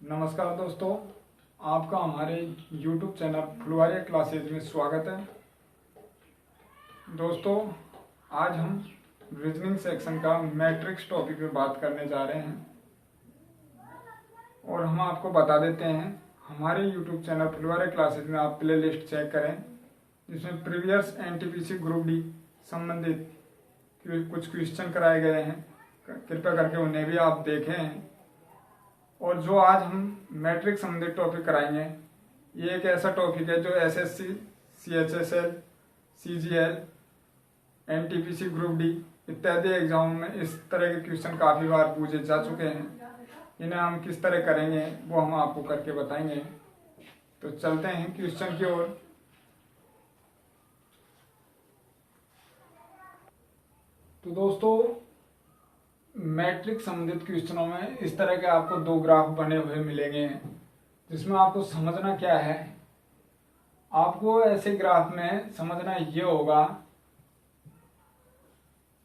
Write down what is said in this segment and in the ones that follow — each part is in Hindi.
नमस्कार दोस्तों, आपका हमारे YouTube चैनल फुलवारी क्लासेज में स्वागत है। दोस्तों, आज हम रीजनिंग सेक्शन का मैट्रिक्स टॉपिक पे बात करने जा रहे हैं और हम आपको बता देते हैं हमारे YouTube चैनल फुलवारी क्लासेज में आप प्ले लिस्ट चेक करें, जिसमें प्रीवियस एनटीपीसी ग्रुप डी संबंधित कुछ क्वेश्चन कराए गए हैं। कृपया करके उन्हें भी आप देखें। और जो आज हम मैट्रिक्स संबंधित टॉपिक कराएंगे, ये एक ऐसा टॉपिक है जो SSC, CHSL, CGL, NTPC group D इत्यादि एग्जामों में इस तरह के क्वेश्चन काफ़ी बार पूछे जा चुके हैं। इन्हें हम किस तरह करेंगे वो हम आपको करके बताएंगे। तो चलते हैं क्वेश्चन की ओर। तो दोस्तों, मैट्रिक्स संबंधित क्वेश्चनों में इस तरह के आपको दो ग्राफ बने हुए मिलेंगे, जिसमें आपको समझना क्या है। आपको ऐसे ग्राफ में समझना ये होगा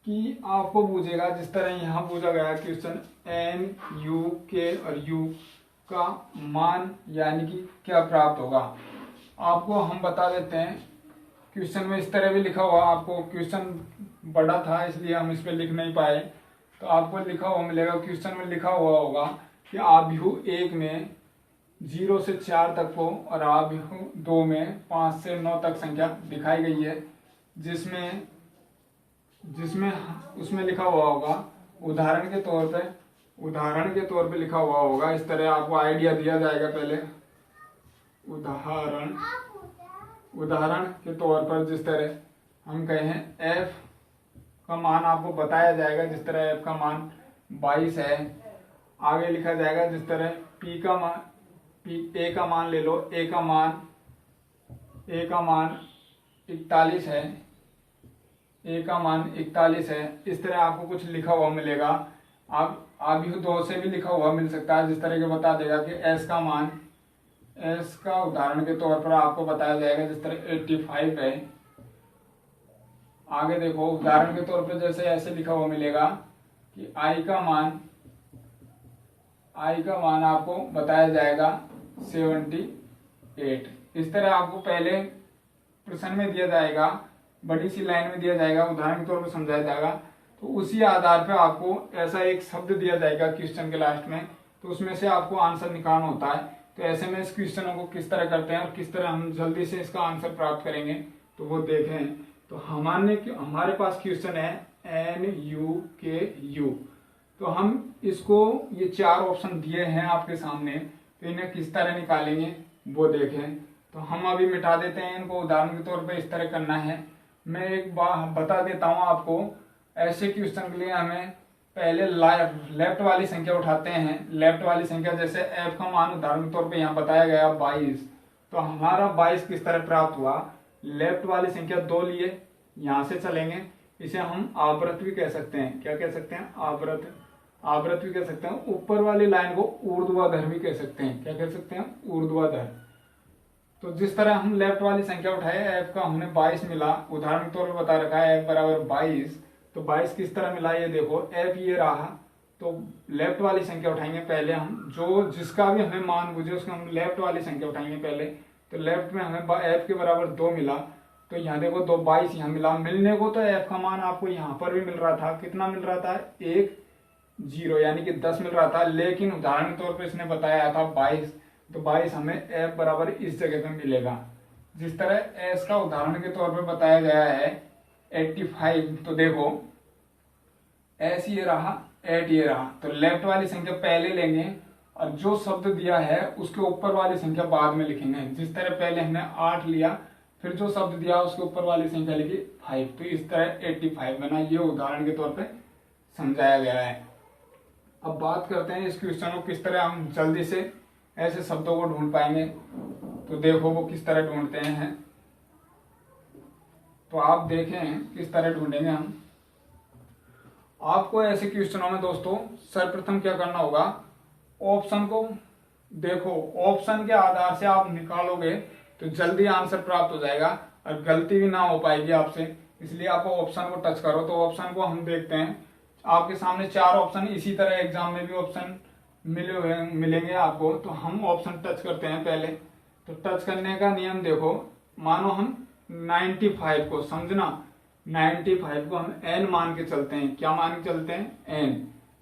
कि आपको पूछेगा, जिस तरह यहाँ पूछा गया क्वेश्चन, एन, यू, के और यू का मान यानी कि क्या प्राप्त होगा। आपको हम बता देते हैं, क्वेश्चन में इस तरह भी लिखा हुआ। आपको क्वेश्चन बड़ा था इसलिए हम इस पर लिख नहीं पाए, तो आपको लिखा हुआ मिलेगा। क्वेश्चन में लिखा हुआ होगा कि आव्यूह 1 में 0 से 4 तक को और आव्यूह 2 में 5 से 9 तक संख्या दिखाई गई है, जिसमें उसमें लिखा हुआ होगा उदाहरण के तौर पे लिखा हुआ होगा। इस तरह आपको आइडिया दिया जाएगा। पहले उदाहरण के तौर पर जिस तरह हम कहें f का मान आपको बताया जाएगा। जिस तरह f का मान 22 है, आगे लिखा जाएगा जिस तरह p का मान, a का मान ले लो, a का मान 41 है, a का मान 41 है। इस तरह आपको कुछ लिखा हुआ मिलेगा। आप आव्यूह 2 से भी लिखा हुआ मिल सकता है, जिस तरह के बता देगा कि s का उदाहरण के तौर पर आपको बताया जाएगा जिस तरह 85 है। आगे देखो, उदाहरण के तौर पर जैसे ऐसे लिखा हुआ मिलेगा कि i का मान आपको बताया जाएगा 78। इस तरह आपको पहले प्रश्न में दिया जाएगा, बड़ी सी लाइन में दिया जाएगा, उदाहरण के तौर पर समझाया जाएगा। तो उसी आधार पर आपको ऐसा एक शब्द दिया जाएगा क्वेश्चन के लास्ट में, तो उसमें से आपको आंसर निकालना होता है। तो ऐसे में इस क्वेश्चनों को किस तरह करते हैं और किस तरह हम जल्दी से इसका आंसर प्राप्त करेंगे, तो वो देखें। तो हमारे पास क्वेश्चन है एन, यू, के, यू। तो हम इसको, ये 4 ऑप्शन दिए हैं आपके सामने, तो इन्हें किस तरह निकालेंगे वो देखें। तो हम अभी मिटा देते हैं इनको। उदाहरण के तौर पे इस तरह करना है। मैं एक बार बता देता हूँ आपको। ऐसे क्वेश्चन के लिए हमें पहले लेफ्ट वाली संख्या उठाते हैं। लेफ्ट वाली संख्या जैसे f का मान उदाहरण के तौर पे यहाँ बताया गया 22, तो हमारा 22 किस तरह प्राप्त हुआ। लेफ्ट वाली संख्या 2 लिए, यहाँ से चलेंगे। इसे हम आवृत भी कह सकते हैं। क्या कह सकते हैं? आवृत भी कह सकते हैं। ऊपर वाली लाइन को ऊर्ध्वाधर भी कह सकते हैं। क्या कह सकते हैं? ऊर्ध्वाधर। तो जिस तरह हम लेफ्ट वाली संख्या उठाए, f का हमने 22 मिला, उदाहरण के तौर पर बता रखा है f बराबर 22। तो 22 किस तरह मिला ये देखो, f ये रहा। तो लेफ्ट वाली संख्या उठाएंगे पहले हम, जो जिसका भी हमें मान पूछे उसको हम लेफ्ट वाली संख्या उठाएंगे पहले। तो लेफ्ट में हमें f के बराबर 2 मिला, तो यहाँ देखो 2 22 यहाँ मिला। मिलने को तो f का मान आपको यहाँ पर भी मिल रहा था। कितना मिल रहा था? 1 0 यानी कि 10 मिल रहा था, लेकिन उदाहरण के तौर पर इसने बताया था 22। तो 22 हमें f बराबर इस जगह पे मिलेगा। जिस तरह s का उदाहरण के तौर पर बताया गया है 85। तो देखो s ये रहा, 8 ये रहा। तो लेफ्ट वाली संख्या पहले लेंगे और जो शब्द दिया है उसके ऊपर वाली संख्या बाद में लिखेंगे। जिस तरह पहले हमने 8 लिया, फिर जो शब्द दिया उसके ऊपर वाली संख्या लिखी 5। तो इस तरह 85 बना। ये उदाहरण के तौर पे समझाया गया है। अब बात करते हैं इस क्वेश्चन को किस तरह हम जल्दी से ऐसे शब्दों को ढूंढ पाएंगे। तो देखो वो किस तरह ढूंढते हैं। तो आप देखें किस तरह ढूंढेंगे हम। आपको ऐसे क्वेश्चनों में दोस्तों सर्वप्रथम क्या करना होगा, ऑप्शन को देखो। ऑप्शन के आधार से आप निकालोगे तो जल्दी आंसर प्राप्त हो जाएगा और गलती भी ना हो पाएगी आपसे। इसलिए आप ऑप्शन को टच करो। तो ऑप्शन को हम देखते हैं। आपके सामने 4 ऑप्शन, इसी तरह एग्जाम में भी ऑप्शन मिलेंगे आपको। तो हम ऑप्शन टच करते हैं पहले। तो टच करने का नियम देखो, मानो हम 95 को, समझना 95 को हम n मान के चलते हैं। क्या मान के चलते हैं? n।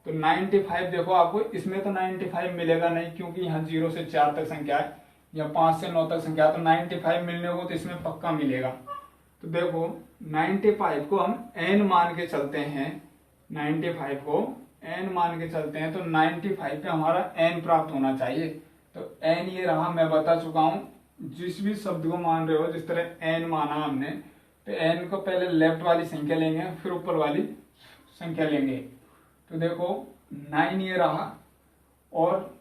तो 95 देखो, आपको इसमें तो 95 मिलेगा नहीं, क्योंकि यहाँ 0 से 4 तक संख्या है या 5 से 9 तक संख्या है, तो 95 मिलने को तो इसमें पक्का मिलेगा। तो देखो 95 को हम n मान के चलते हैं, 95 को n मान के चलते हैं, तो 95 पे हमारा n प्राप्त होना चाहिए। तो n ये रहा, मैं बता चुका हूं। जिस भी शब्द को मान रहे हो, जिस तरह n माना हमने, तो n को पहले लेफ्ट वाली संख्या लेंगे, फिर ऊपर वाली संख्या लेंगे। तो देखो 9 ये रहा, और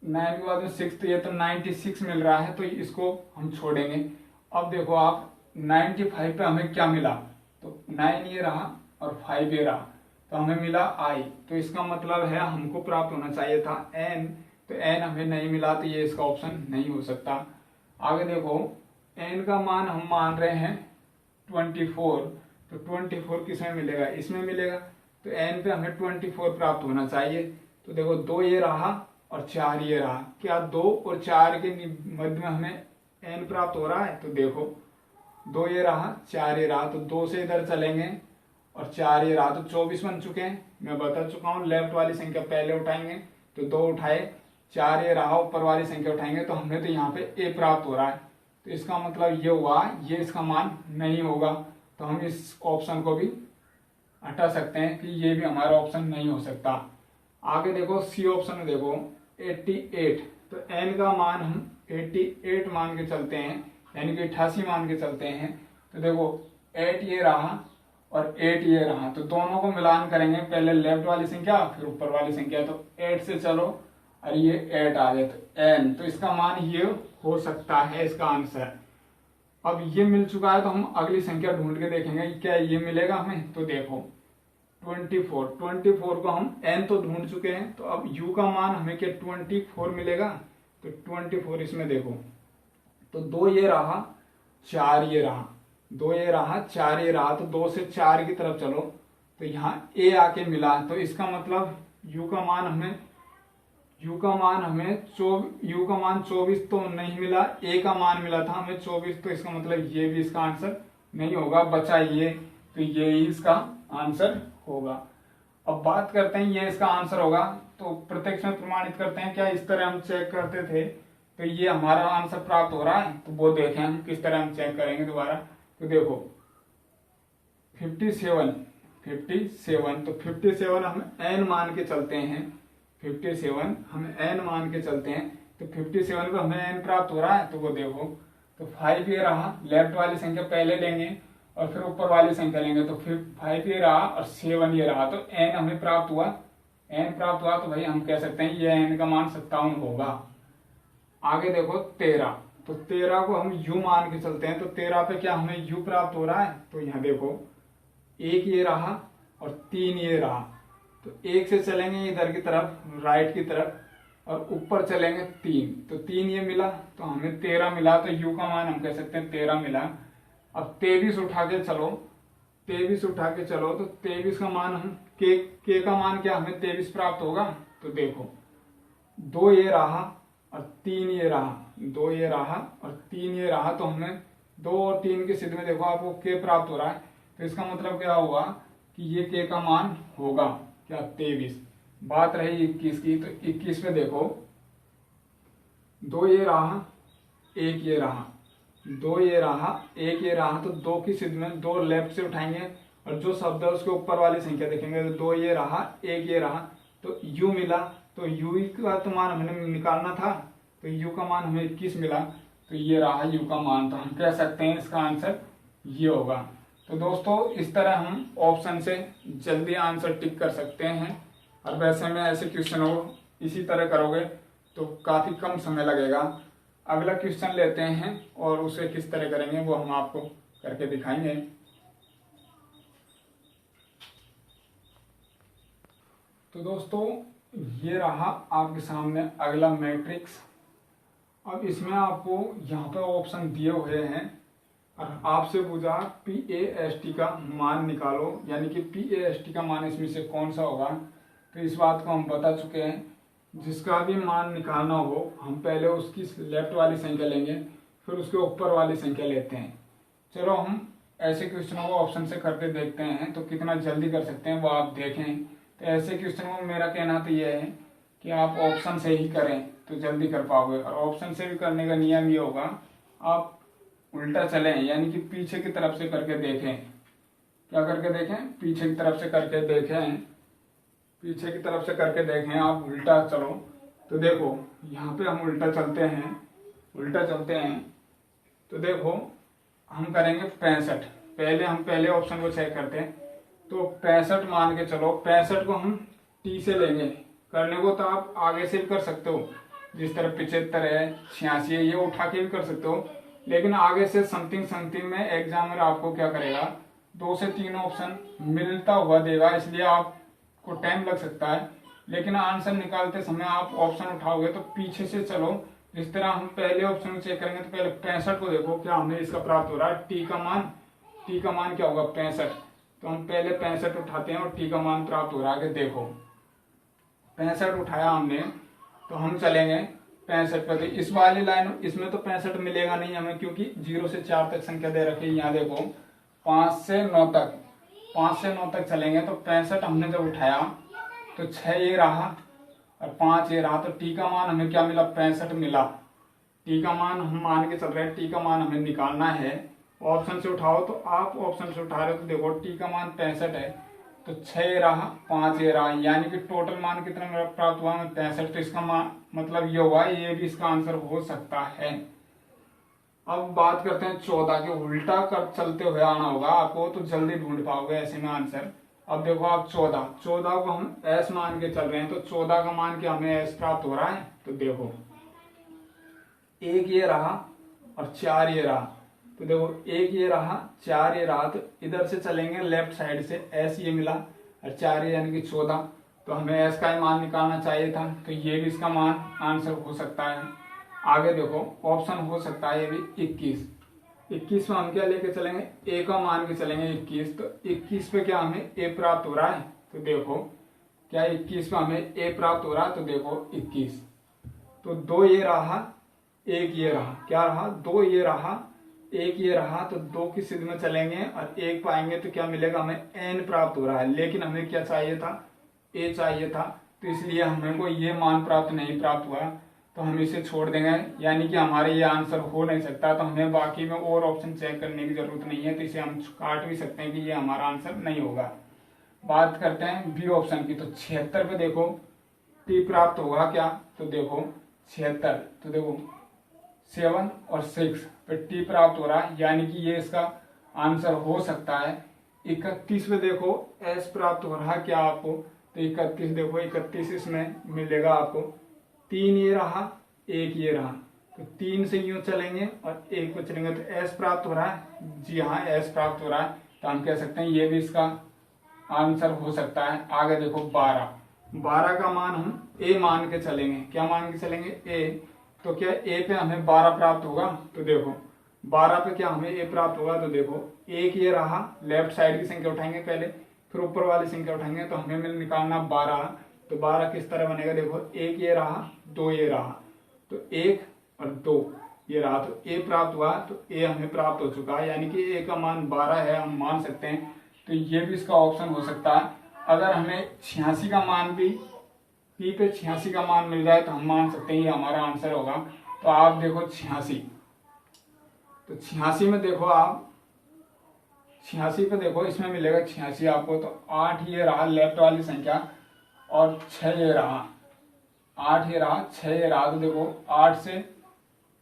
9 के बाद में 6, तो ये तो 96 मिल रहा है, तो इसको हम छोड़ेंगे। अब देखो आप 95 पे हमें क्या मिला? तो 9 ये रहा और 5 ये रहा, तो हमें मिला i। तो इसका मतलब है हमको प्राप्त होना चाहिए था n, तो n हमें नहीं मिला, तो ये इसका ऑप्शन नहीं हो सकता। आगे देखो n का मान हम मान रहे हैं 24, तो 24 किसमें मिलेगा? इसमें मिलेगा। तो n पे हमें 24 प्राप्त होना चाहिए। तो देखो 2 ये रहा और 4 ये रहा। क्या 2 और 4 के मध्य में हमें n प्राप्त हो रहा है? तो देखो 2 ये रहा, 4 ये रहा, तो 2 से इधर चलेंगे और 4 ये रहा, तो 24 बन चुके हैं। मैं बता चुका हूँ, लेफ्ट वाली संख्या पहले उठाएंगे, तो 2 उठाए, 4 ये रहा, ऊपर वाली संख्या उठाएंगे, तो हमें तो यहाँ पे a प्राप्त हो रहा है। तो इसका मतलब ये हुआ, ये इसका मान नहीं होगा। तो हम इस ऑप्शन को भी हटा सकते हैं कि ये भी हमारा ऑप्शन नहीं हो सकता। आगे देखो सी ऑप्शन में देखो 88, तो n का मान हम 88 मान के चलते हैं, यानी कि 88 मान के चलते हैं। तो देखो 8 ये रहा और 8 ये रहा, तो दोनों को मिलान करेंगे, पहले लेफ्ट वाली संख्या फिर ऊपर वाली संख्या। तो 8 से चलो और ये 8 आ गए, तो n, तो इसका मान ये हो सकता है इसका आंसर। अब ये मिल चुका है, तो हम अगली संख्या ढूंढ के देखेंगे क्या ये मिलेगा हमें। तो देखो 24 को हम n तो ढूंढ चुके हैं, तो अब u का मान हमें क्या 24 मिलेगा। तो 24 इसमें देखो, तो 2 ये रहा, 4 ये रहा, 2 ये रहा, 4 ये रहा, तो 2 से 4 की तरफ चलो, तो यहाँ a आके मिला। तो इसका मतलब u का मान हमें u का मान 24 तो नहीं मिला, a का मान मिला था हमें 24, तो इसका मतलब ये भी इसका आंसर नहीं होगा, बचा ये, तो ये ही इसका आंसर होगा। अब बात करते हैं ये इसका आंसर होगा, तो प्रत्यक्ष में प्रमाणित करते हैं। क्या इस तरह हम चेक करते थे तो ये हमारा आंसर प्राप्त हो रहा है? तो वो देखें हम किस तरह हम चेक करेंगे दोबारा। तो देखो 57, तो 57 हम n मान के चलते हैं, 57 हम n मान के चलते हैं, तो 57 पे हमें n प्राप्त हो रहा है। तो वो देखो, तो 5 ये रहा, लेफ्ट वाली संख्या पहले लेंगे और फिर ऊपर वाली संख्या लेंगे, तो फिर 5 ये रहा और 7 ये रहा, तो n हमें प्राप्त हुआ, तो भाई हम कह सकते हैं ये n का मान 57 होगा। आगे देखो 13, तो 13 को हम u मान के चलते हैं, तो 13 पे क्या हमें u प्राप्त हो रहा है। तो यहाँ देखो 1 ये रहा और 3 ये रहा, तो 1 से चलेंगे इधर की तरफ, राइट की तरफ, और ऊपर चलेंगे 3, तो 3 ये मिला, तो हमें 13 मिला, तो u का मान हम कह सकते हैं 13 मिला। अब 23 उठा के चलो, तो 23 का मान हम k का मान क्या हमें 23 प्राप्त होगा। तो देखो 2 ये रहा और 3 ये रहा, 2 ये रहा और 3 ये रहा, तो हमें 2 और 3 के सिद्ध में देखो आपको k प्राप्त हो रहा है। तो इसका मतलब क्या हुआ कि ये k का मान होगा क्या 23। बात रही 21 की, तो 21 में देखो 2 ये रहा, 1 ये रहा, 2 ये रहा, 1 ये रहा, तो 2 की सिद्ध में 2 लेफ्ट से उठाएंगे और जो शब्द है उसके ऊपर वाली संख्या देखेंगे, तो 2 ये रहा, 1 ये रहा, तो u मिला, तो u का तो मान हमें निकालना था, तो u का मान हमें 21 मिला, तो ये रहा u का मान। तो हम कह सकते हैं इसका आंसर ये होगा। तो दोस्तों इस तरह हम ऑप्शन से जल्दी आंसर टिक कर सकते हैं, और वैसे में ऐसे क्वेश्चन हो इसी तरह करोगे तो काफ़ी कम समय लगेगा। अगला क्वेश्चन लेते हैं और उसे किस तरह करेंगे वो हम आपको करके दिखाएंगे। तो दोस्तों ये रहा आपके सामने अगला मैट्रिक्स। अब इसमें आपको यहाँ पर ऑप्शन दिए हुए हैं और आपसे पूछा PAST का मान निकालो, यानी कि PAST का मान इसमें से कौन सा होगा। तो इस बात को हम बता चुके हैं जिसका भी मान निकालना हो हम पहले उसकी लेफ्ट वाली संख्या लेंगे, फिर उसके ऊपर वाली संख्या लेते हैं। चलो हम ऐसे क्वेश्चनों को ऑप्शन से करके देखते हैं तो कितना जल्दी कर सकते हैं वो आप देखें। तो ऐसे क्वेश्चनों में मेरा कहना तो यह है कि आप ऑप्शन से ही करें तो जल्दी कर पाओगे। और ऑप्शन से भी करने का नियम ये होगा, आप उल्टा चलें, यानी कि पीछे की तरफ से करके देखें। क्या करके देखें? पीछे की तरफ से करके देखें। पीछे की तरफ से करके देखें, आप उल्टा चलो। तो देखो यहाँ पे हम उल्टा चलते हैं, उल्टा चलते हैं तो देखो हम करेंगे 65। पहले हम पहले ऑप्शन को चेक करते हैं तो 65 मान के चलो। 65 को हम टी से लेंगे। करने को तो आप आगे से भी कर सकते हो, जिस तरह 75 है, 86 है, ये उठा के भी कर सकते हो। लेकिन आगे से समथिंग समथिंग में एग्जामिनर आपको क्या करेगा, 2 से 3 ऑप्शन मिलता हुआ देगा, इसलिए आपको टाइम लग सकता है। लेकिन आंसर निकालते समय आप ऑप्शन उठाओगे तो पीछे से चलो। जिस तरह हम पहले ऑप्शन को चेक करेंगे तो पहले 65 को देखो क्या हमें इसका प्राप्त हो रहा है, टी का मान क्या होगा 65। तो हम पहले 65 उठाते हैं और टी का मान प्राप्त हो रहा है। देखो 65 उठाया हमने तो हम चलेंगे 65 पर। इस वाली लाइन इसमें तो 65 मिलेगा नहीं हमें, क्योंकि 0 से 4 तक संख्या दे रखी है। यहाँ देखो 5 से 9 तक, 5 से 9 तक चलेंगे तो 65 हमने जब उठाया तो 6 ये रहा और 5 ये रहा। तो टी का मान हमें क्या मिला, 65 मिला। टी का मान हम मान के चल रहे हैं, टी का मान हमें निकालना है। ऑप्शन से उठाओ तो आप ऑप्शन से उठा रहे हो तो देखो टी का मान 65 है तो 6 रहा, 5 ये रहा, यानी कि टोटल मान कितना मेरा प्राप्त हुआ, 65। तो इसका मान मतलब ये हुआ, ये भी इसका आंसर हो सकता है। अब बात करते हैं 14 के। उल्टा कर चलते हुए आना होगा आपको तो जल्दी ढूंढ पाओगे ऐसे में आंसर। अब देखो आप 14 को हम एस मान के चल रहे हैं तो 14 का मान क्या हमें एस प्राप्त हो रहा है। तो देखो 1 ये रहा और 4 ये रहा। तो देखो 1 ये रहा, 4 ये रहा, तो इधर से चलेंगे लेफ्ट साइड से, एस ये मिला और 4 ये यानी कि 14। तो हमें एस का ही मान निकालना चाहिए था, तो ये भी इसका मान आंसर हो सकता है। आगे देखो ऑप्शन हो सकता है ये भी 21। 21 में हम क्या लेके चलेंगे, ए का मान के चलेंगे 21। तो 21 पे क्या हमें ए प्राप्त हो रहा है। तो देखो क्या 21 पे हमें ए प्राप्त हो रहा है। तो देखो 21 तो 2 ये रहा, 1 ये रहा, क्या रहा, 2 ये रहा, 1 ये रहा। तो 2 की सिद्ध में चलेंगे और 1 पाएंगे तो क्या मिलेगा, हमें एन प्राप्त हो रहा है। लेकिन हमें क्या चाहिए था, ए चाहिए था, तो इसलिए हमें को ये मान प्राप्त नहीं प्राप्त हुआ। तो हम इसे छोड़ देंगे, यानी कि हमारे ये आंसर हो नहीं सकता। तो हमें बाकी में और ऑप्शन चेक करने की जरूरत नहीं है, तो इसे हम काट भी सकते हैं कि ये हमारा आंसर नहीं होगा। बात करते हैं बी ऑप्शन की। तो 76 पे देखो टी प्राप्त होगा क्या। तो देखो 76, तो देखो 7 और 6 पे टी प्राप्त हो रहा है, यानी कि ये इसका आंसर हो सकता है। 31 पे देखो एस प्राप्त हो रहा है क्या आपको। तो 31 देखो 31 इसमें मिलेगा आपको। 3 ये रहा, 1 ये रहा, तो 3 से यूं चलेंगे और 1 पे चलेंगे तो एस प्राप्त हो रहा है। जी हाँ एस प्राप्त हो रहा है, तो हम कह सकते हैं ये भी इसका आंसर हो सकता है। आगे देखो 12 का मान हम ए मान के चलेंगे। क्या मान के चलेंगे, ए। तो क्या ए पे हमें 12 प्राप्त होगा। तो देखो 12 पे क्या हमें ए प्राप्त होगा। तो देखो 1 ये रहा, लेफ्ट साइड की संख्या उठाएंगे पहले, फिर ऊपर वाली संख्या उठाएंगे, तो हमें निकालना 12। तो 12 किस तरह बनेगा, देखो 1 ये रहा, 2 ये रहा, तो 1 और 2 ये रहा, तो ए प्राप्त हुआ। तो ए हमें प्राप्त हो चुका है, यानी कि ए का मान 12 है, हम मान सकते हैं। तो ये भी इसका ऑप्शन हो सकता है। अगर हमें 86 का मान भी पी पे 86 का मान मिल जाए तो हम मान सकते हैं ये हमारा आंसर होगा। तो आप देखो 86, तो 86 में देखो आप 86 पे देखो इसमें मिलेगा 86 आपको। तो 8 ये रहा लेफ्ट वाली संख्या और 6 ये रहा, 8 ये रहा, 6 ये रहा। तो देखो 8 से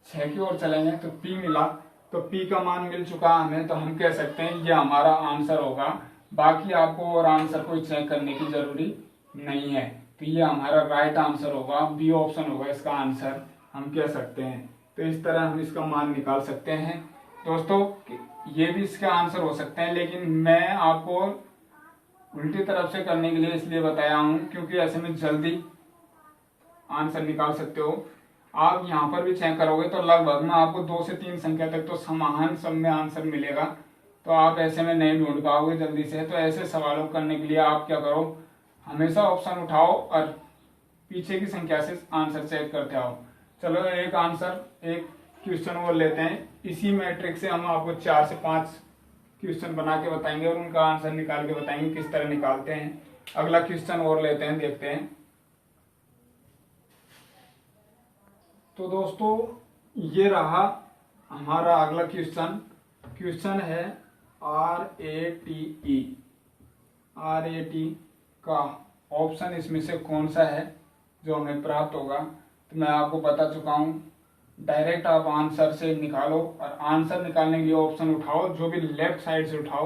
6 की ओर चलेंगे तो पी मिला। तो पी का मान मिल चुका हमें, तो हम कह सकते हैं ये हमारा आंसर होगा। बाकी आपको और आंसर को चेक करने की जरूरी नहीं है। तो ये हमारा राइट आंसर होगा, बी ऑप्शन होगा इसका आंसर, हम कह सकते हैं। तो इस तरह हम इसका मान निकाल सकते हैं दोस्तों। ये भी इसके आंसर हो सकते हैं, लेकिन मैं आपको उल्टी तरफ से करने के लिए इसलिए बताया हूं क्योंकि ऐसे में जल्दी आंसर निकाल सकते हो। आप यहाँ पर भी चेक करोगे तो लगभग में आपको 2 से 3 संख्या तक तो समान सब में आंसर मिलेगा। तो आप ऐसे में नहीं ढूंढ पाओगे जल्दी से। तो ऐसे सवालों करने के लिए आप क्या करो, हमेशा ऑप्शन उठाओ और पीछे की संख्या से आंसर चेक करते आओ। चलो एक क्वेश्चन और लेते हैं। इसी मैट्रिक्स से हम आपको 4 से 5 क्वेश्चन बना के बताएंगे और उनका आंसर निकाल के बताएंगे किस तरह निकालते हैं। अगला क्वेश्चन और लेते हैं, देखते हैं। तो दोस्तों ये रहा हमारा अगला क्वेश्चन। क्वेश्चन है RATE का ऑप्शन इसमें से कौन सा है जो हमें प्राप्त होगा। तो मैं आपको बता चुका हूं, डायरेक्ट आप आंसर से निकालो और आंसर निकालने के लिए ऑप्शन उठाओ, जो भी लेफ्ट साइड से उठाओ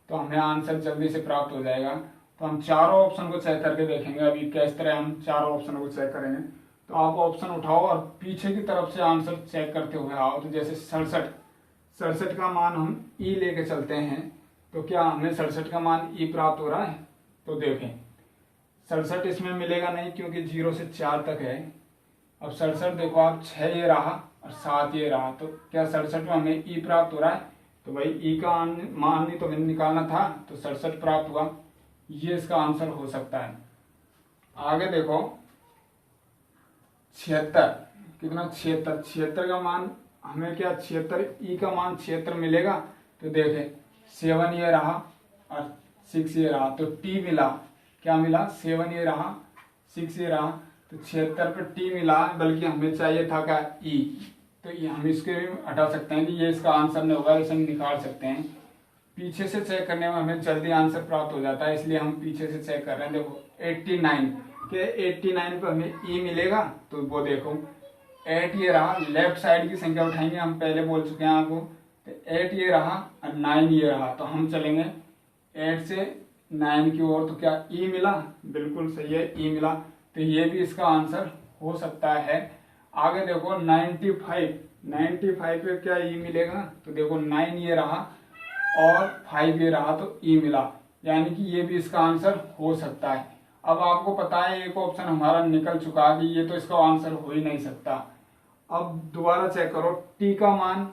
तो हमें आंसर जल्दी से प्राप्त हो जाएगा। तो हम चारों ऑप्शन को चेक करके देखेंगे अभी किस तरह हम चारों ऑप्शन को चेक करेंगे। तो आप ऑप्शन उठाओ और पीछे की तरफ से आंसर चेक करते हुए आओ। तो जैसे 67 का मान हम ई लेके चलते हैं, तो क्या हमें 67 का मान ई प्राप्त हो रहा है। तो देखें 67 इसमें मिलेगा नहीं क्योंकि 0 से 4 तक है। अब 67 देखो आप 6 ये रहा और 7 ये रहा, तो क्या 67 में हमें ई प्राप्त हो रहा है। तो भाई ई का मान नहीं तो हमें निकालना था, तो 67 प्राप्त हुआ। ये इसका आंसर हो सकता है। आगे देखो 76, कितना 76 का मान हमें क्या 76 ई का मान 76 मिलेगा। तो देखें 7 ये रहा और 6 ये रहा, तो टी मिला। क्या मिला 7 ये रहा 6 ये रहा, तो 76 पे टी मिला, बल्कि हमें चाहिए था क्या ई। तो ये हम इसके भी हटा सकते हैं कि ये इसका आंसर नहीं होगा, इसे हम निकाल सकते हैं। पीछे से चेक करने में हमें जल्दी आंसर प्राप्त हो जाता है, इसलिए हम पीछे से चेक कर रहे हैं। देखो 89 के 89 पे हमें ई मिलेगा, तो वो देखो 8 ये रहा, लेफ्ट साइड की संख्या उठाएंगे, हम पहले बोल चुके हैं आपको। तो 8 ये रहा और 9 ये रहा, तो हम चलेंगे 8 से 9 की ओर। तो क्या ई मिला, बिल्कुल सही है ई मिला, तो ये भी इसका आंसर हो सकता है। आगे देखो 95 पे क्या ई मिलेगा। तो देखो 9 ये रहा और 5 ये रहा, तो ई मिला, यानी कि ये भी इसका आंसर हो सकता है। अब आपको पता है एक ऑप्शन हमारा निकल चुका है कि ये तो इसका आंसर हो ही नहीं सकता। अब दोबारा चेक करो टी का मान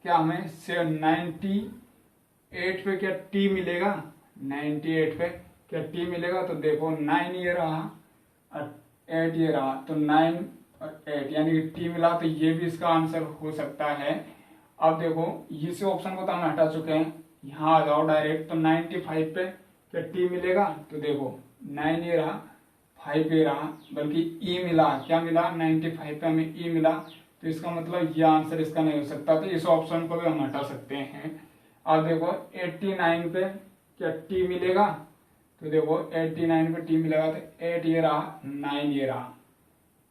क्या हमें 98 पे क्या टी मिलेगा। 98 पे क्या टी मिलेगा। तो देखो 9 ये रहा और 8 ये रहा, तो 9 और 8 यानी कि टी मिला, तो ये भी इसका आंसर हो सकता है। अब देखो इस ऑप्शन को तो हम हटा चुके हैं, यहाँ आ जाओ डायरेक्ट। तो 95 पे क्या टी मिलेगा। तो देखो 9 ये रहा 5 ये रहा, बल्कि ई मिला। क्या मिला 95 पे हमें ई मिला, तो इसका मतलब ये आंसर इसका नहीं हो सकता। तो इस ऑप्शन को भी हम हटा सकते हैं। अब देखो 89 पे क्या टी मिलेगा। तो देखो 89 पे टी मिलेगा, तो 8 ये रहा 9 ये रहा,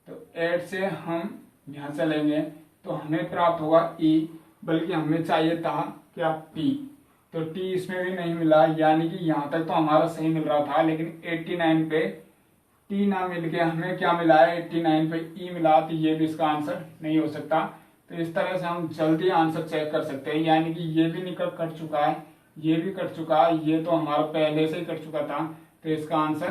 तो 8 से हम यहाँ चलेंगे तो हमें प्राप्त होगा ई, बल्कि हमें चाहिए था क्या टी। तो टी इसमें भी नहीं मिला, यानी कि यहाँ तक तो हमारा सही मिल रहा था, लेकिन 89 पे टी ना मिल के हमें क्या मिला है 89 पे ई मिला, तो ये भी इसका आंसर नहीं हो सकता। तो इस तरह से हम जल्दी आंसर चेक कर सकते हैं, यानी कि ये भी निकल कट चुका है, ये भी कट चुका है, ये तो हमारा पहले से ही कट चुका था, तो इसका आंसर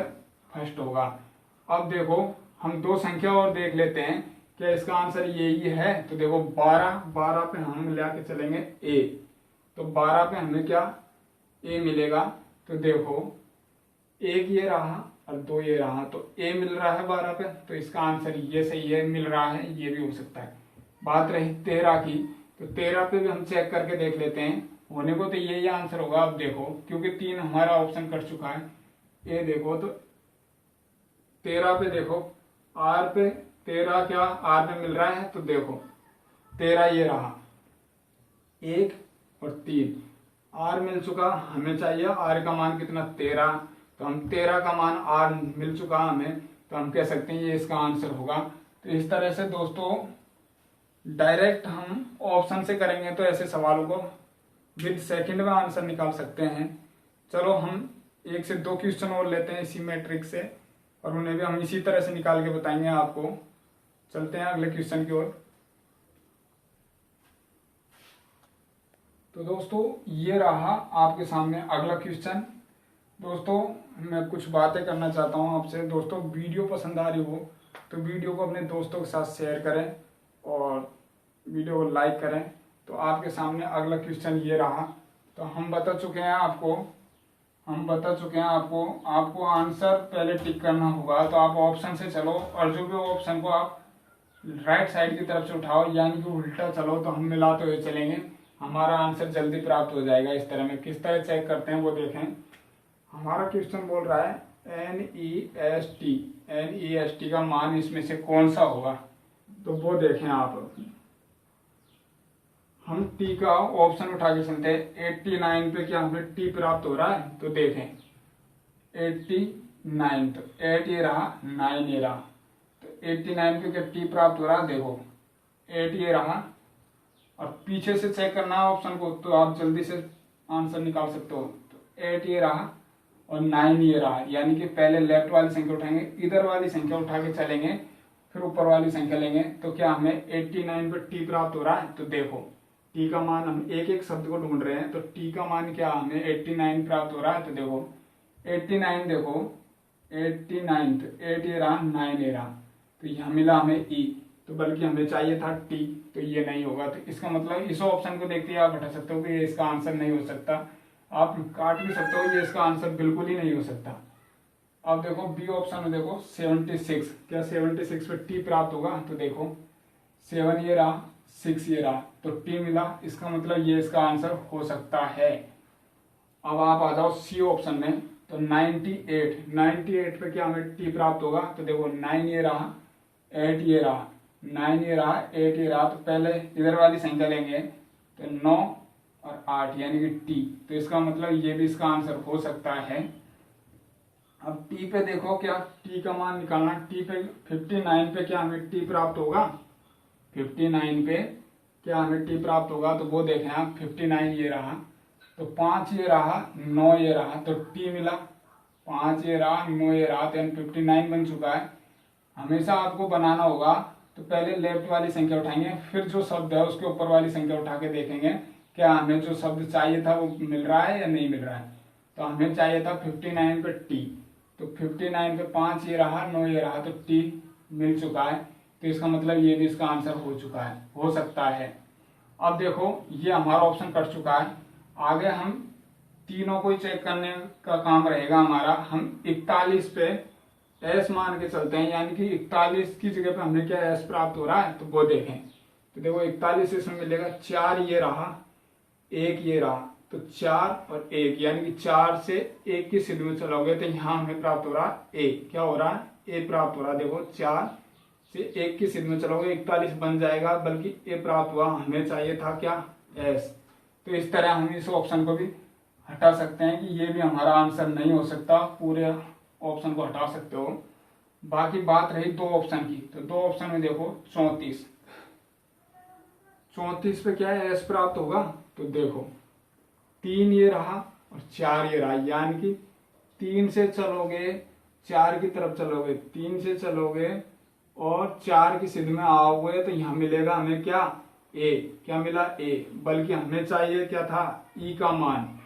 फर्स्ट होगा। अब देखो हम दो संख्या और देख लेते हैं, क्या इसका आंसर यही है। तो देखो 12 पे हम ले आके चलेंगे ए, तो 12 पे हमें क्या ए मिलेगा। तो देखो 1 ये रहा और 2 ये रहा, तो ए मिल रहा है 12 पे, तो इसका आंसर ये सही है, मिल रहा है, ये भी हो सकता है। बात रही 13 की, तो 13 पे भी हम चेक करके देख लेते हैं, होने को तो यही आंसर होगा। अब देखो क्योंकि 3 हमारा ऑप्शन कट चुका है, ये देखो तो 13 पे देखो आर पे 13 क्या आर पे मिल रहा है। तो देखो 13 ये रहा 1 और 3 आर मिल चुका, हमें चाहिए आर का मान कितना 13, तो हम 13 का मान आर मिल चुका हमें, तो हम कह सकते हैं ये इसका आंसर होगा। तो इस तरह से दोस्तों डायरेक्ट हम ऑप्शन से करेंगे तो ऐसे सवालों को विद सेकंड में आंसर निकाल सकते हैं। चलो हम 1 से 2 क्वेश्चन और लेते हैं इसी मैट्रिक्स से, और उन्हें भी हम इसी तरह से निकाल के बताएंगे आपको। चलते हैं अगले क्वेश्चन की ओर। तो दोस्तों ये रहा आपके सामने अगला क्वेश्चन। दोस्तों मैं कुछ बातें करना चाहता हूँ आपसे। दोस्तों वीडियो पसंद आ रही हो तो वीडियो को अपने दोस्तों के साथ शेयर करें और वीडियो को लाइक करें। तो आपके सामने अगला क्वेश्चन ये रहा। तो हम बता चुके हैं आपको हम बता चुके हैं आपको। आपको आंसर पहले टिक करना होगा, तो आप ऑप्शन से चलो और जो भी ऑप्शन को आप राइट साइड की तरफ से उठाओ यानी कि उल्टा चलो, तो हम मिलाते हुए चलेंगे, हमारा आंसर जल्दी प्राप्त हो जाएगा। इस तरह में किस तरह चेक करते हैं वो देखें। हमारा क्वेश्चन बोल रहा है NEST, NEST का मान इसमें से कौन सा होगा, तो वो देखें आप। हम टी का ऑप्शन उठा के चलते हैं। 89 पे क्या हमें टी प्राप्त हो रहा है, तो देखें 89, तो 8 ये रहा, 9 ये रहा, तो 89 पे क्या टी प्राप्त हो रहा है, देखो 8 ये रहा, और पीछे से चेक करना है ऑप्शन को, तो आप जल्दी से आंसर निकाल सकते हो। तो 8 ये रहा और 9 ये रहा, यानी कि पहले लेफ्ट वाली संख्या उठाएंगे, इधर वाली संख्या उठा के चलेंगे, फिर ऊपर वाली संख्या लेंगे, तो क्या हमें 89 पे टी प्राप्त हो रहा है। तो देखो टी का मान, हम एक एक शब्द को ढूंढ रहे हैं, तो टी का मान क्या हमें 89 प्राप्त हो रहा है। तो देखो 89, देखो 89, तो 8 ये रहा, 9 ये रहा, तो यहाँ मिला हमें ई, तो बल्कि हमें चाहिए था टी, तो ये नहीं होगा। तो इसका मतलब इस ऑप्शन को देखते ही आप हटा सकते हो कि ये इसका आंसर नहीं हो सकता। आप काट भी सकते हो, ये इसका आंसर बिल्कुल ही नहीं हो सकता। अब देखो बी ऑप्शन में, देखो 76, क्या 76 पे टी प्राप्त होगा। तो देखो 7 ये रहा, 6 ये रहा, तो टी मिला, इसका मतलब ये इसका आंसर हो सकता है। अब आप आ जाओ सी ऑप्शन में, तो 98 पे क्या हमें टी प्राप्त होगा। तो देखो 9 ये रहा, 8 ये रहा, 9 ये रहा, 8 ये रहा, तो पहले इधर वाली संख्या लेंगे, तो 9 और 8 यानी कि टी, तो इसका मतलब ये भी इसका आंसर हो सकता है। अब टी पे देखो, क्या टी का मान निकालना। टी पे 59 पे क्या हमें टी प्राप्त होगा, 59 पे क्या हमें टी प्राप्त होगा, तो वो देखें आप। 59 ये रहा, तो 5 ये रहा, 9 ये रहा, तो टी मिला, 5 ये रहा, 9 ये रहा, तो 59 बन चुका है। हमेशा आपको बनाना होगा, तो पहले लेफ्ट वाली संख्या उठाएंगे, फिर जो शब्द है उसके ऊपर वाली संख्या उठा के देखेंगे क्या हमें जो शब्द चाहिए था वो मिल रहा है या नहीं मिल रहा है। तो हमें चाहिए था 59 पे टी, तो 59 पे 5 ये रहा, 9 ये रहा, तो टी मिल चुका है, तो इसका मतलब ये भी इसका आंसर हो चुका है, हो सकता है। अब देखो ये हमारा ऑप्शन कट चुका है, आगे हम तीनों को ही चेक करने का काम रहेगा हमारा। हम 41 पे एस मान के चलते हैं, यानी कि 41 की जगह पे हमें क्या एस प्राप्त हो रहा है, तो वो देखें। तो देखो 41 इसमें मिलेगा, 4 ये रहा, 1 ये रहा, तो 4 और 1 यानी कि 4 से 1 की सिद्ध में चलोगे तो यहाँ हमें प्राप्त हो रहा है ए। क्या हो रहा है, ए प्राप्त हो रहा है। देखो 4 से 1 की सिद्ध में चलोगे 41 बन जाएगा, बल्कि ए प्राप्त हुआ, हमें चाहिए था क्या, एस। तो इस तरह हम इस ऑप्शन को भी हटा सकते हैं कि ये भी हमारा आंसर नहीं हो सकता, पूरे ऑप्शन को हटा सकते हो। बाकी बात रही दो ऑप्शन की, तो दो ऑप्शन में देखो 34 पे क्या है, एस प्राप्त होगा। तो देखो 3 ये रहा और 4 ये रहा, यानी कि 3 से चलोगे 4 की तरफ चलोगे, 3 से चलोगे और 4 की सिद्ध में आओगे, तो यहाँ मिलेगा हमें क्या, ए। क्या मिला, ए, बल्कि हमें चाहिए क्या था, ई का मान,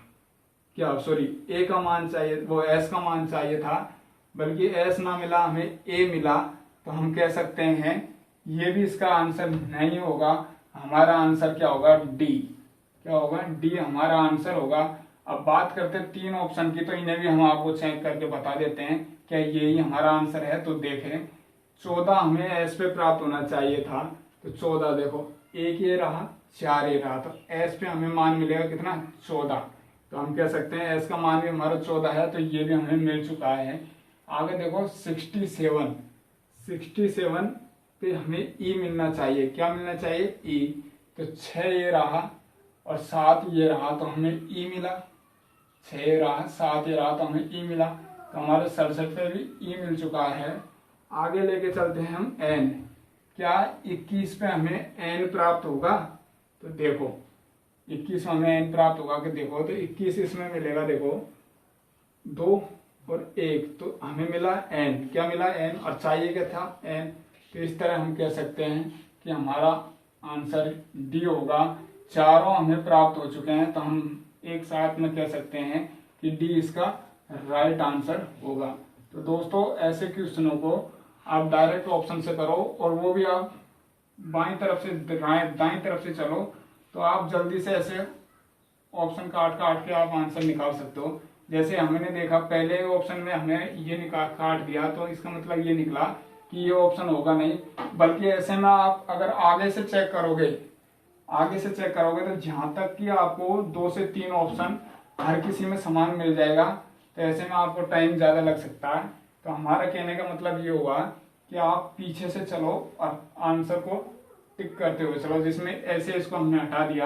क्या सॉरी ए का मान चाहिए, वो एस का मान चाहिए था, बल्कि एस ना मिला, हमें ए मिला। तो हम कह सकते हैं ये भी इसका आंसर नहीं होगा, हमारा आंसर क्या होगा, डी। क्या होगा, डी हमारा आंसर होगा। अब बात करते हैं तीन ऑप्शन की, तो इन्हें भी हम आपको चेक करके बता देते हैं क्या यही हमारा आंसर है। तो देखें 14 हमें एस पे प्राप्त होना चाहिए था, तो 14 देखो 1 ये रहा, 4 ये रहा, तो एस पे हमें मान मिलेगा कितना, 14। तो हम कह सकते हैं एस का मान भी हमारा 14 है, तो ये भी हमें मिल चुका है। आगे देखो 67 पे हमें ई मिलना चाहिए। क्या मिलना चाहिए, ई। तो 6 ये रहा और 7 ये रहा, तो हमें ई मिला। 6 ये रहा, 7 ये रहा, तो हमें ई मिला, तो हमारे 67 पे भी ई मिल चुका है। आगे लेके चलते हैं हम एन। क्या 21 पे हमें एन प्राप्त होगा। तो देखो 21 में हमें एन प्राप्त होगा कि देखो, तो 21 इसमें मिलेगा, देखो 2 और 1, तो हमें मिला एन। क्या मिला, एन, और चाहिए क्या था, एन। तो इस तरह हम कह सकते हैं कि हमारा आंसर डी होगा। चारों हमें प्राप्त हो चुके हैं, तो हम एक साथ में कह सकते हैं कि डी इसका राइट आंसर होगा। तो दोस्तों ऐसे क्वेश्चनों को आप डायरेक्ट ऑप्शन से करो, और वो भी आप बाईं तरफ से दाईं तरफ से चलो, तो आप जल्दी से ऐसे ऑप्शन काट काट के आप आंसर निकाल सकते हो। जैसे हमने देखा पहले ऑप्शन में हमें ये निकाल काट दिया, तो इसका मतलब ये निकला कि ये ऑप्शन होगा नहीं, बल्कि ऐसे में आप अगर आगे से चेक करोगे तो जहां तक कि आपको 2 से 3 ऑप्शन हर किसी में समान मिल जाएगा, तो ऐसे में आपको टाइम ज़्यादा लग सकता है। तो हमारा कहने का मतलब ये हुआ कि आप पीछे से चलो और आंसर को टिक करते हुए चलो, जिसमें ऐसे इसको हमने हटा दिया।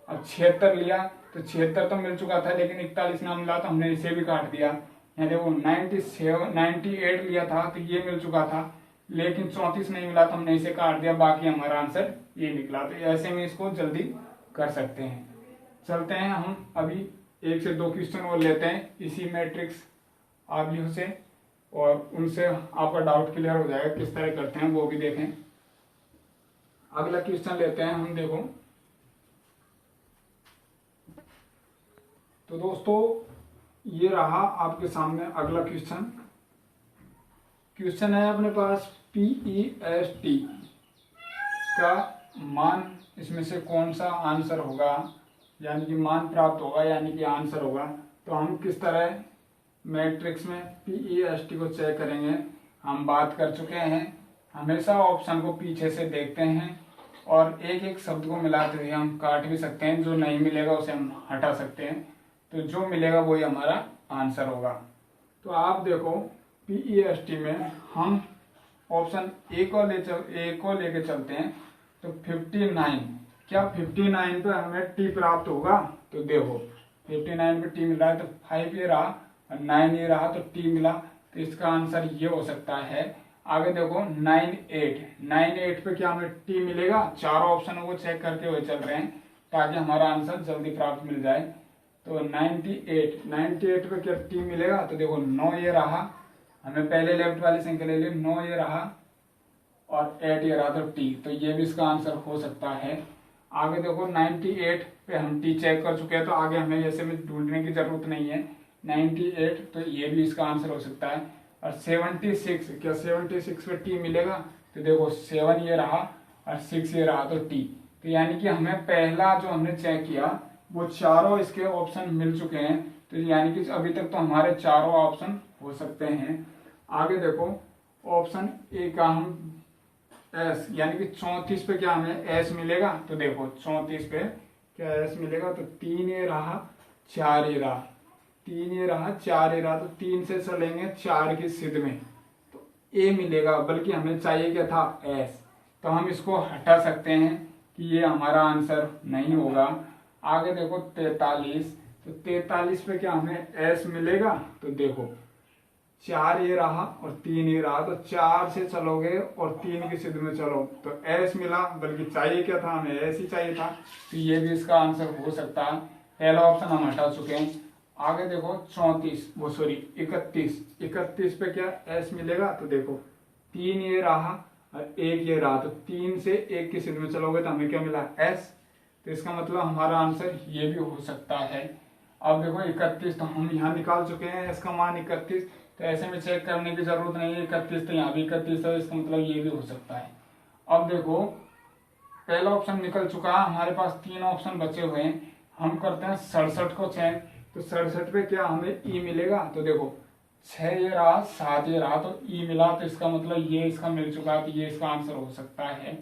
अब 76 लिया तो 76 तो मिल चुका था, लेकिन 41 ना मिला तो हमने इसे भी काट दिया। यहाँ देखो 98 लिया था तो ये मिल चुका था, लेकिन 34 नहीं मिला तो हमने इसे काट दिया, बाकी हमारा आंसर ये निकला। तो ऐसे में इसको जल्दी कर सकते हैं। चलते हैं हम अभी 1 से 2 क्वेश्चन और लेते हैं इसी मैट्रिक्स आव्यूह से, और उनसे आपका डाउट क्लियर हो जाएगा किस तरह करते हैं वो भी देखें। अगला क्वेश्चन लेते हैं हम। देखो तो दोस्तों ये रहा आपके सामने अगला क्वेश्चन है अपने पास PEST का मान, इसमें से कौन सा आंसर होगा, यानी कि मान प्राप्त होगा, यानी कि आंसर होगा। तो हम किस तरह मैट्रिक्स में PEST को चेक करेंगे हम बात कर चुके हैं। हमेशा ऑप्शन को पीछे से देखते हैं और एक एक शब्द को मिलाते हुए हम काट भी सकते हैं, जो नहीं मिलेगा उसे हम हटा सकते हैं, तो जो मिलेगा वही हमारा आंसर होगा। तो आप देखो PEST में हम ऑप्शन ए को लेके चलते हैं। तो 59, क्या 59 पे हमें टी प्राप्त होगा? तो देखो 59 पे टी मिल रहा है, तो 5 ये रहा और 9 ये रहा, तो टी मिला, तो इसका आंसर ये हो सकता है। आगे देखो 98 पे क्या हमें टी मिलेगा? चारों ऑप्शनों को चेक करते हुए चल रहे हैं ताकि हमारा आंसर जल्दी प्राप्त मिल जाए। तो 98 पे क्या टी मिलेगा? तो देखो 9 ये रहा, हमें पहले लेफ्ट वाली संख्या ले ली, 9 ये रहा और 8 ये रहा, तो टी, तो ये भी इसका आंसर हो सकता है। आगे देखो 98 पे हम टी चेक कर चुके हैं, तो आगे हमें ऐसे में ढूंढने की जरूरत नहीं है। 98, तो ये भी इसका आंसर हो सकता है। और 76, क्या 76 पे टी मिलेगा? तो देखो 7 ये रहा और 6 ये रहा, तो टी। तो यानी कि हमें पहला जो हमने चेक किया वो चारों इसके ऑप्शन मिल चुके हैं, तो यानी कि अभी तक तो हमारे चारों ऑप्शन हो सकते हैं। आगे देखो ऑप्शन ए का हम एस, यानी कि 34 पे क्या हमें एस मिलेगा? तो देखो 34 पे क्या एस मिलेगा? तो 3 ये रहा 4 ये रहा, 3 ये रहा 4 ये रहा, तो 3 से चलेंगे 4 की सिद्ध में, तो ए मिलेगा, बल्कि हमें चाहिए क्या था? एस। तो हम इसको हटा सकते हैं कि ये हमारा आंसर नहीं होगा। आगे देखो 43, तो 43 पे क्या हमें एस मिलेगा? तो देखो 4 ये रहा और 3 ये रहा, तो 4 से चलोगे और 3 की सिद्ध में चलो, तो एस मिला, बल्कि चाहिए क्या था? हमें एस ही चाहिए था, तो ये भी इसका आंसर हो सकता है। पहला ऑप्शन हम हटा चुके हैं। आगे देखो 31 पे क्या एस मिलेगा? तो देखो 3 ये रहा और 1 ये रहा, तो 3 से 1 की सिद्ध में चलोगे तो हमें क्या मिला? एस। तो इसका मतलब हमारा आंसर ये भी हो सकता है। अब देखो 31, तो हम यहाँ निकाल चुके हैं इसका मान 31, तो ऐसे में चेक करने की जरूरत नहीं है। 31 तो यहाँ भी 31 है, इसका मतलब ये भी हो सकता है। अब देखो पहला ऑप्शन निकल चुका है, हमारे पास 3 ऑप्शन बचे हुए हैं। हम करते हैं 67 को चेक। तो 67 पे क्या हमें ई मिलेगा? तो देखो 6 ये रहा 7 ये रहा, तो ई मिला, तो इसका मतलब ये इसका मिल चुका है, तो ये इसका आंसर हो सकता है।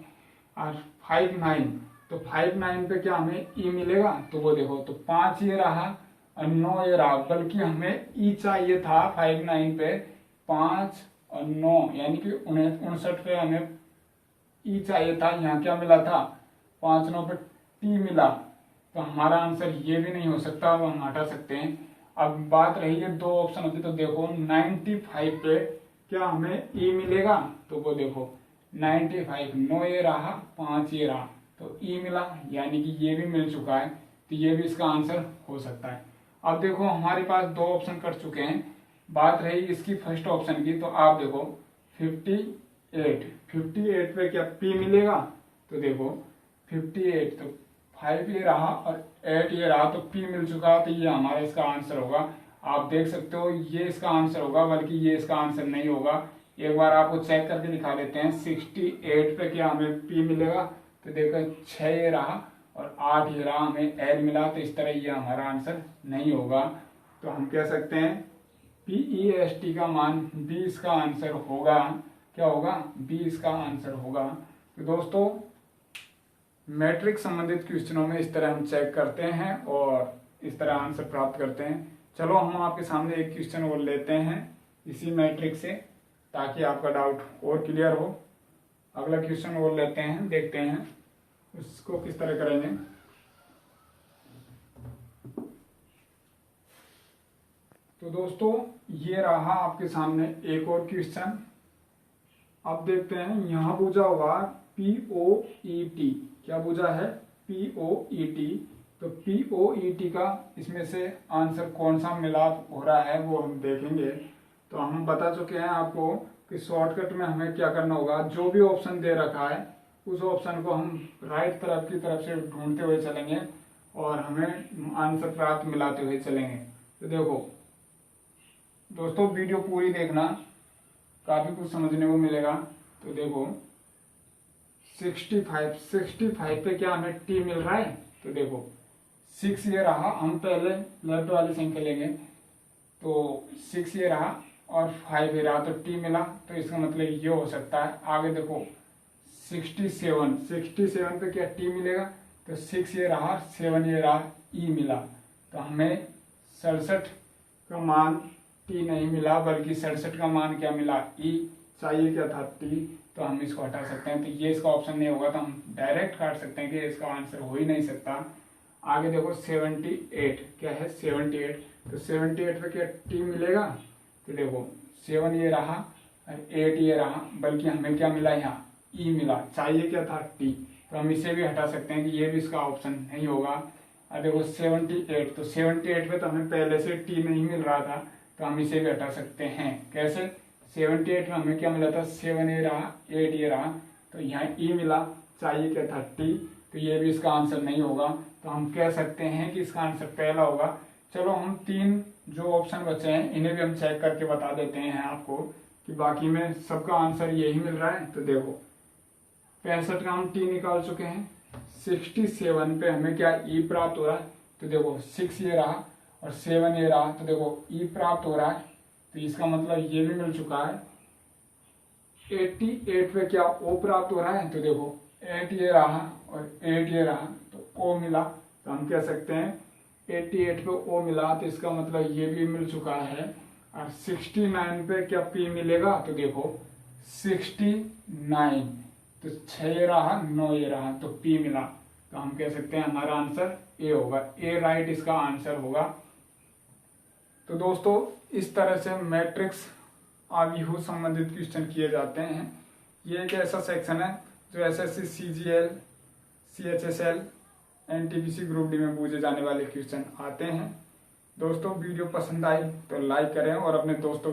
और 59, तो 59 पे क्या हमें ई मिलेगा? तो वो देखो, तो 5 ये रहा और 9 ये रहा, बल्कि हमें ई चाहिए था 59 पे 5 और 9, यानी कि 59 पे हमें ई चाहिए था। यहाँ क्या मिला था? 5 9 पे टी मिला, तो हमारा आंसर ये भी नहीं हो सकता, वो हम हटा सकते हैं। अब बात रही है 2 ऑप्शन होती, तो देखो 95 पे क्या हमें ई मिलेगा? तो वो देखो 95, 9 ये रहा 5 ये रहा, तो ई मिला, यानी कि ये भी मिल चुका है, तो ये भी इसका आंसर हो सकता है। अब देखो हमारे पास 2 ऑप्शन कट चुके हैं। बात रही इसकी फर्स्ट ऑप्शन की, तो आप देखो 58 पे क्या पी मिलेगा? तो देखो 58, तो 5 ये रहा और 8 ये रहा, तो पी मिल चुका, तो ये हमारा इसका आंसर होगा। आप देख सकते हो ये इसका आंसर होगा, बल्कि ये इसका आंसर नहीं होगा। एक बार आपको चेक करके दिखा देते हैं। 68 पे क्या हमें पी मिलेगा? तो देखो 6 ये रहा और 8 ये रहा, हमें एल मिला, तो इस तरह ये हमारा आंसर नहीं होगा। तो हम कह सकते हैं PEST का मान 20 का आंसर होगा। क्या होगा? 20 का आंसर होगा। तो दोस्तों मैट्रिक्स संबंधित क्वेश्चनों में इस तरह हम चेक करते हैं और इस तरह आंसर प्राप्त करते हैं। चलो हम आपके सामने एक क्वेश्चन और लेते हैं इसी मैट्रिक्स से, ताकि आपका डाउट और क्लियर हो। अगला क्वेश्चन और लेते हैं, देखते हैं उसको किस तरह करेंगे। तो दोस्तों ये रहा आपके सामने एक और क्वेश्चन। अब देखते हैं, यहाँ पूछा होगा POET। क्या पूछा है? POET। तो POET का इसमें से आंसर कौन सा मिलाप हो रहा है वो हम देखेंगे। तो हम बता चुके हैं आपको कि शॉर्टकट में हमें क्या करना होगा, जो भी ऑप्शन दे रखा है उस ऑप्शन को हम राइट तरफ की तरफ से ढूंढते हुए चलेंगे और हमें आंसर प्राप्त मिलाते हुए चलेंगे। तो देखो दोस्तों वीडियो पूरी देखना, काफी कुछ समझने को मिलेगा। तो देखो 65 पे क्या हमें टी मिल रहा है? तो देखो 6 ये रहा, हम पहले लेफ्ट वाली संख्या लेंगे। तो 6 ये रहा और 5 ये रहा, तो टी मिला। तो इसका मतलब ये हो सकता है। आगे देखो 67 पे क्या टी मिलेगा? तो 6 ये रहा, 7 ये रहा, ई मिला। तो हमें 67 का मान टी नहीं मिला, बल्कि 67 का मान क्या मिला? ई। चाहिए क्या था? टी। तो हम इसको हटा सकते हैं। तो ये इसका ऑप्शन नहीं होगा, तो हम डायरेक्ट काट सकते हैं कि इसका आंसर हो ही नहीं सकता। आगे देखो 78, क्या है? 78। तो 78 पे क्या टी मिलेगा? तो देखो 7 ये रहा और 8 ये रहा, बल्कि हमें क्या मिला? यहाँ ई मिला। चाहिए क्या था? टी। तो हम इसे भी हटा सकते हैं कि ये भी इसका ऑप्शन नहीं होगा। और देखो 78, तो 78 पे तो हमें पहले से टी नहीं मिल रहा था, तो हम इसे भी हटा सकते हैं। कैसे? 78 में हमें क्या मिला था? 7 ये रहा, 8 ये रहा, तो यहाँ ई मिला। चाहिए क्या था? टी। तो ये भी इसका आंसर नहीं होगा। तो हम कह सकते हैं कि इसका आंसर पहला होगा। चलो हम 3 जो ऑप्शन बचे हैं इन्हें भी हम चेक करके बता देते हैं आपको कि बाकी में सबका आंसर यही मिल रहा है। तो देखो 65 का हम टी निकाल चुके हैं। 67 पे हमें क्या ई प्राप्त हो रहा है? तो देखो 6 ये रहा और 7 ये रहा, तो देखो ई प्राप्त हो रहा है। तो इसका मतलब ये भी मिल चुका है। 88 पे क्या ओ प्राप्त हो रहा है? तो देखो 8 ये रहा और 8 ये रहा, तो ओ मिला। तो हम कह सकते हैं 88 पे ओ मिला, तो इसका मतलब ये भी मिल चुका है। और 69 पे क्या पी मिलेगा? तो देखो 69, तो 6 ये रहा, 9 ये रहा, तो पी मिला। तो हम कह सकते हैं हमारा आंसर ए होगा। ए राइट इसका आंसर होगा। तो दोस्तों इस तरह से मैट्रिक्स आव्यूह संबंधित क्वेश्चन किए जाते हैं। ये एक ऐसा सेक्शन है जो SSC, CGL, CHSL, NTPC group D में पूछे जाने वाले क्वेश्चन आते हैं। दोस्तों वीडियो पसंद आई तो लाइक करें और अपने दोस्तों के